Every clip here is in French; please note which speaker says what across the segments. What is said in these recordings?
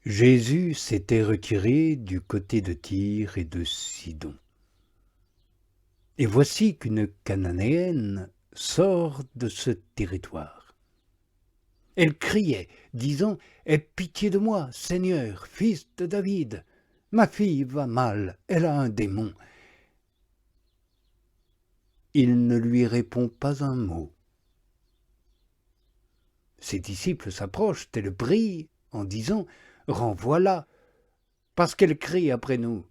Speaker 1: Jésus s'était retiré du côté de Tyr et de Sidon. Et voici qu'une Cananéenne sort de ce territoire. Elle criait, disant « Aie pitié de moi, Seigneur, fils de David. Ma fille va mal, elle a un démon. » Il ne lui répond pas un mot. Ses disciples s'approchent et le prient en disant « Renvoie-la, parce qu'elle crie après nous. »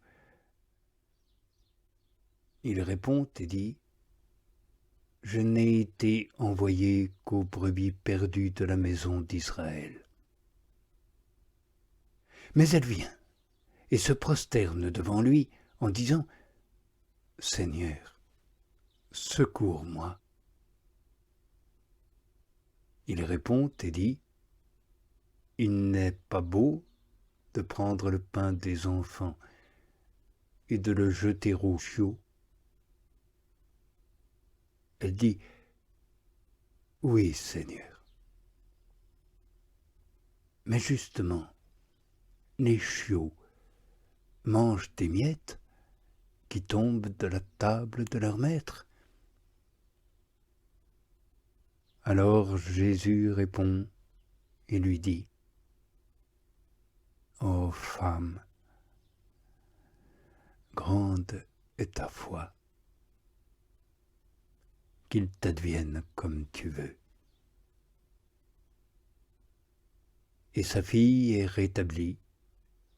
Speaker 1: Il répond et dit « Je n'ai été envoyé qu'aux brebis perdues de la maison d'Israël. » Mais elle vient et se prosterne devant lui en disant « Seigneur, secours-moi. » Il répond et dit « Il n'est pas beau de prendre le pain des enfants et de le jeter aux chiots. » Elle dit « Oui, Seigneur. » Mais justement, les chiots mangent des miettes qui tombent de la table de leur maître. Alors Jésus répond et lui dit « Ô femme, grande est ta foi, qu'il t'advienne comme tu veux. » Et sa fille est rétablie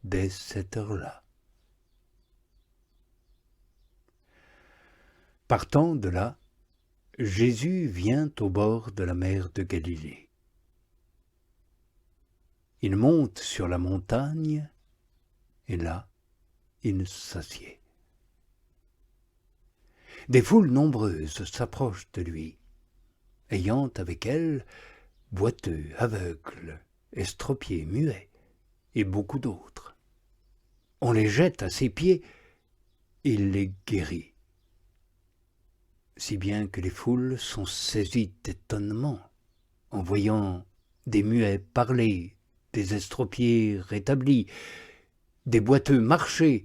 Speaker 1: dès cette heure-là. Partant de là, Jésus vient au bord de la mer de Galilée. Il monte sur la montagne, et là, il s'assied. Des foules nombreuses s'approchent de lui, ayant avec elles boiteux, aveugles, estropiés, muets, et beaucoup d'autres. On les jette à ses pieds, et il les guérit. Si bien que les foules sont saisies d'étonnement en voyant des muets parler, des estropiés rétablis, des boiteux marcher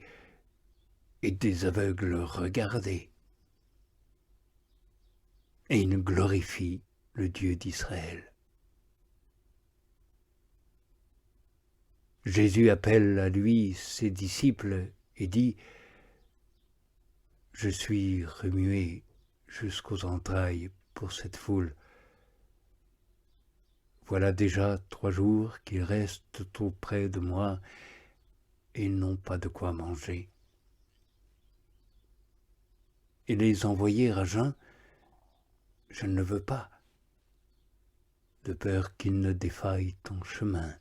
Speaker 1: et des aveugles regarder. Et ils glorifient le Dieu d'Israël. Jésus appelle à lui ses disciples et dit « Je suis remué jusqu'aux entrailles pour cette foule. Voilà déjà 3 jours qu'ils restent auprès de moi et ils n'ont pas de quoi manger. Et les envoyer à jeun, je ne veux pas, de peur qu'ils ne défaillent ton chemin. »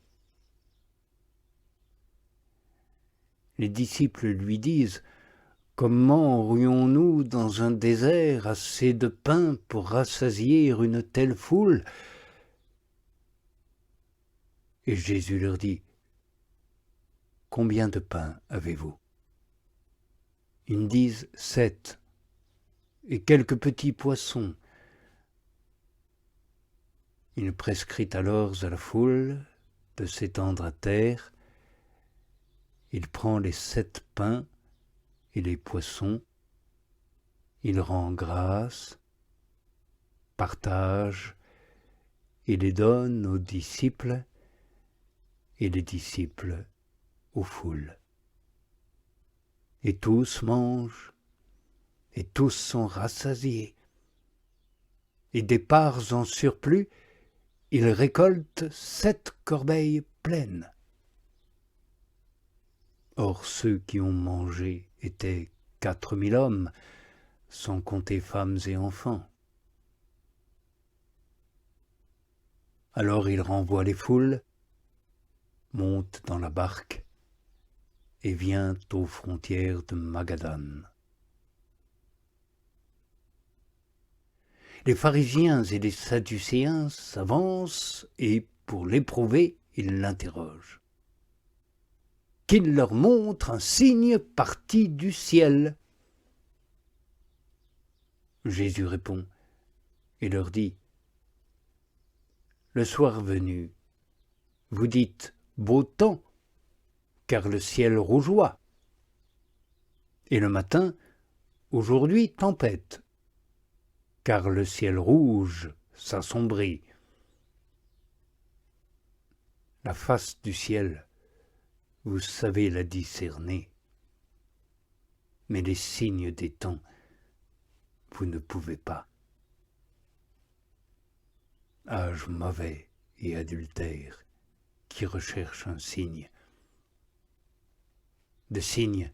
Speaker 1: Les disciples lui disent « Comment aurions-nous dans un désert assez de pain pour rassasier une telle foule ?» Et Jésus leur dit « Combien de pain avez-vous » Ils disent « 7, et quelques petits poissons. » Il prescrit alors à la foule de s'étendre à terre. Il prend les 7 pains et les poissons, il rend grâce, partage et les donne aux disciples et les disciples aux foules. Et tous mangent et tous sont rassasiés. Et des parts en surplus, il récolte 7 corbeilles pleines. Or ceux qui ont mangé étaient 4000 hommes, sans compter femmes et enfants. Alors il renvoie les foules, monte dans la barque et vient aux frontières de Magadan. Les pharisiens et les sadducéens s'avancent et, pour l'éprouver, ils l'interrogent. Qu'il leur montre un signe parti du ciel. Jésus répond et leur dit « Le soir venu, vous dites « beau temps » car le ciel rougeoie. Et le matin, aujourd'hui tempête, car le ciel rouge s'assombrit. La face du ciel, vous savez la discerner, mais les signes des temps, vous ne pouvez pas. Âge mauvais et adultère, qui recherche un signe. De signe,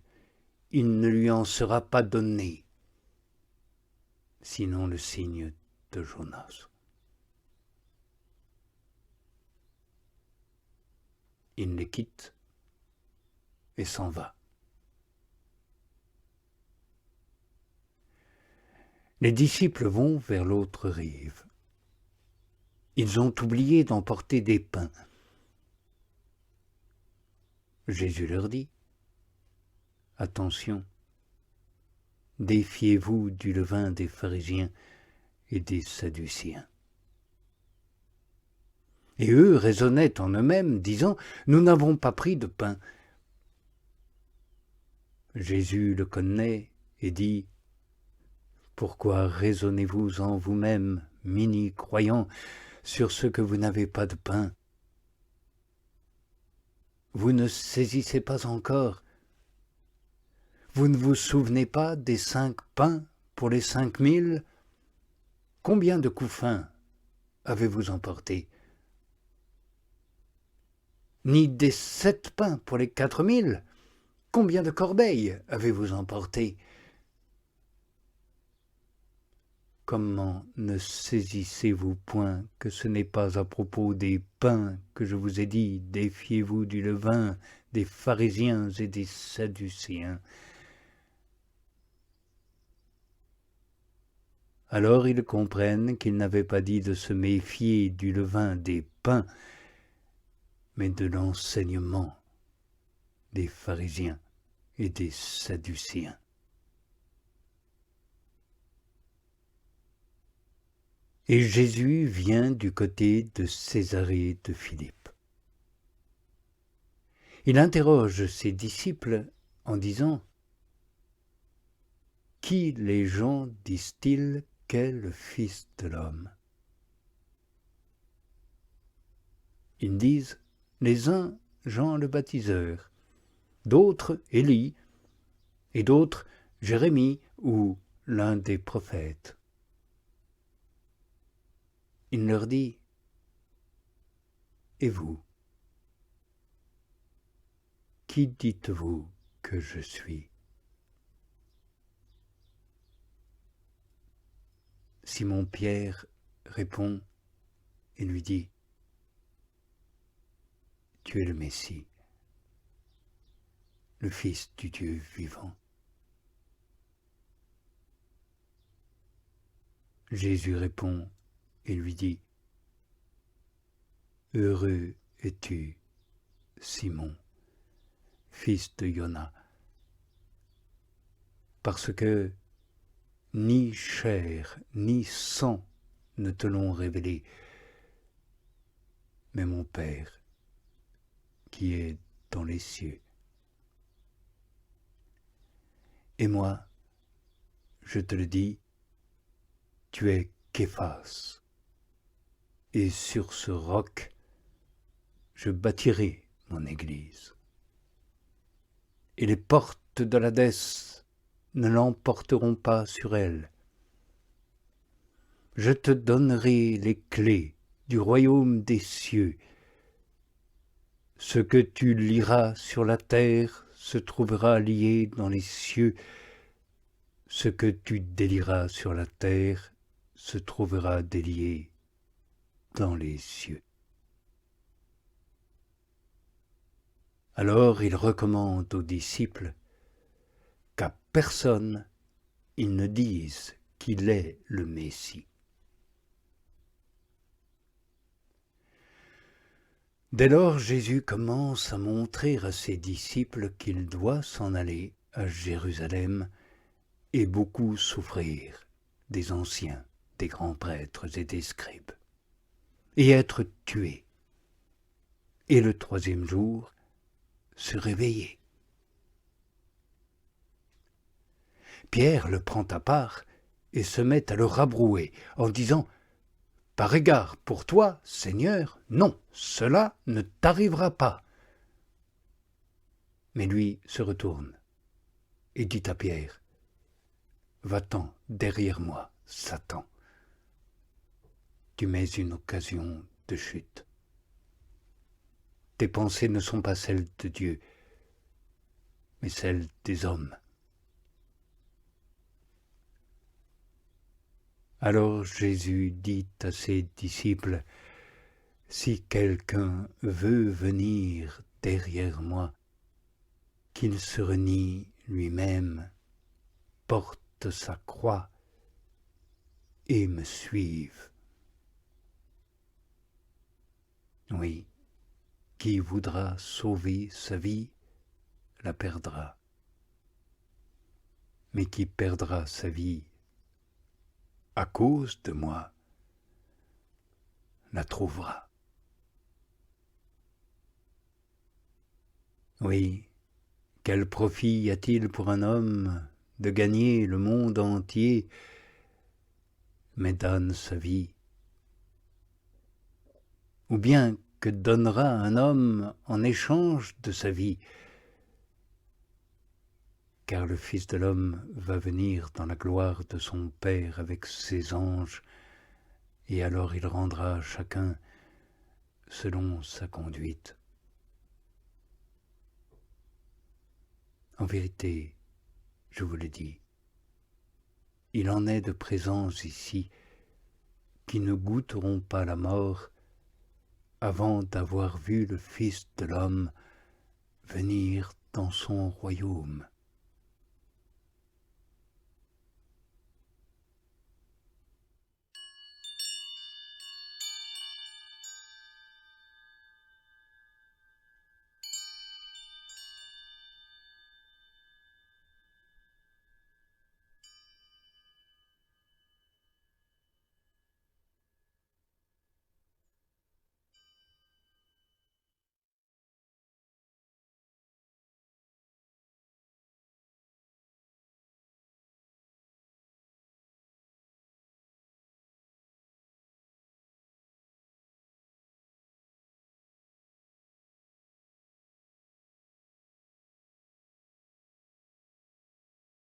Speaker 1: il ne lui en sera pas donné, sinon le signe de Jonas. Il les quitte et s'en va. Les disciples vont vers l'autre rive. Ils ont oublié d'emporter des pains. Jésus leur dit, « Attention, défiez-vous du levain des pharisiens et des sadduciens. » Et eux raisonnaient en eux-mêmes, disant, « Nous n'avons pas pris de pain. » Jésus le connaît et dit, « Pourquoi raisonnez-vous en vous-même, mini-croyants, sur ce que vous n'avez pas de pain? Vous ne saisissez pas encore? Vous ne vous souvenez pas des 5 pains pour les 5000? Combien de couffins avez-vous emporté? Ni des 7 pains pour les 4000? Combien de corbeilles avez-vous emporté? Comment ne saisissez-vous point que ce n'est pas à propos des pains que je vous ai dit, défiez-vous du levain des pharisiens et des sadducéens? Alors ils comprennent qu'il n'avait pas dit de se méfier du levain des pains, mais de l'enseignement des pharisiens et des sadducéens. Et Jésus vient du côté de Césarée de Philippe. Il interroge ses disciples en disant, « Qui les gens disent-ils qu'est le Fils de l'homme » Ils disent, les uns Jean le baptiseur, d'autres Élie, et d'autres Jérémie ou l'un des prophètes. Il leur dit, « Et vous, qui dites-vous que je suis » Simon-Pierre répond et lui dit, « Tu es le Messie, le Fils du Dieu vivant. » Jésus répond et lui dit, « Heureux es-tu, Simon, fils de Jonas, parce que ni chair ni sang ne te l'ont révélé, mais mon Père qui est dans les cieux. Et moi, je te le dis, tu es Képhas, et sur ce roc, je bâtirai mon église. Et les portes de l'Hadès ne l'emporteront pas sur elle. Je te donnerai les clés du royaume des cieux. Ce que tu lieras sur la terre se trouvera lié dans les cieux. Ce que tu délieras sur la terre se trouvera délié dans les cieux. Alors il recommande aux disciples qu'à personne ils ne disent qu'il est le Messie. Dès lors, Jésus commence à montrer à ses disciples qu'il doit s'en aller à Jérusalem et beaucoup souffrir des anciens, des grands prêtres et des scribes, et être tué, et le 3e jour se réveiller. Pierre le prend à part et se met à le rabrouer en disant « Par égard pour toi, Seigneur, non, cela ne t'arrivera pas. » Mais lui se retourne et dit à Pierre « Va-t'en derrière moi, Satan. Tu mets une occasion de chute. Tes pensées ne sont pas celles de Dieu, mais celles des hommes. » Alors Jésus dit à ses disciples, « Si quelqu'un veut venir derrière moi, qu'il se renie lui-même, porte sa croix et me suive. » Oui, qui voudra sauver sa vie, la perdra. Mais qui perdra sa vie à cause de moi, la trouvera. Oui, quel profit y a-t-il pour un homme de gagner le monde entier, mais donne sa vie? Ou bien que donnera un homme en échange de sa vie? Car le Fils de l'homme va venir dans la gloire de son Père avec ses anges, et alors il rendra à chacun selon sa conduite. En vérité, je vous le dis, il en est de présents ici qui ne goûteront pas la mort avant d'avoir vu le Fils de l'homme venir dans son royaume.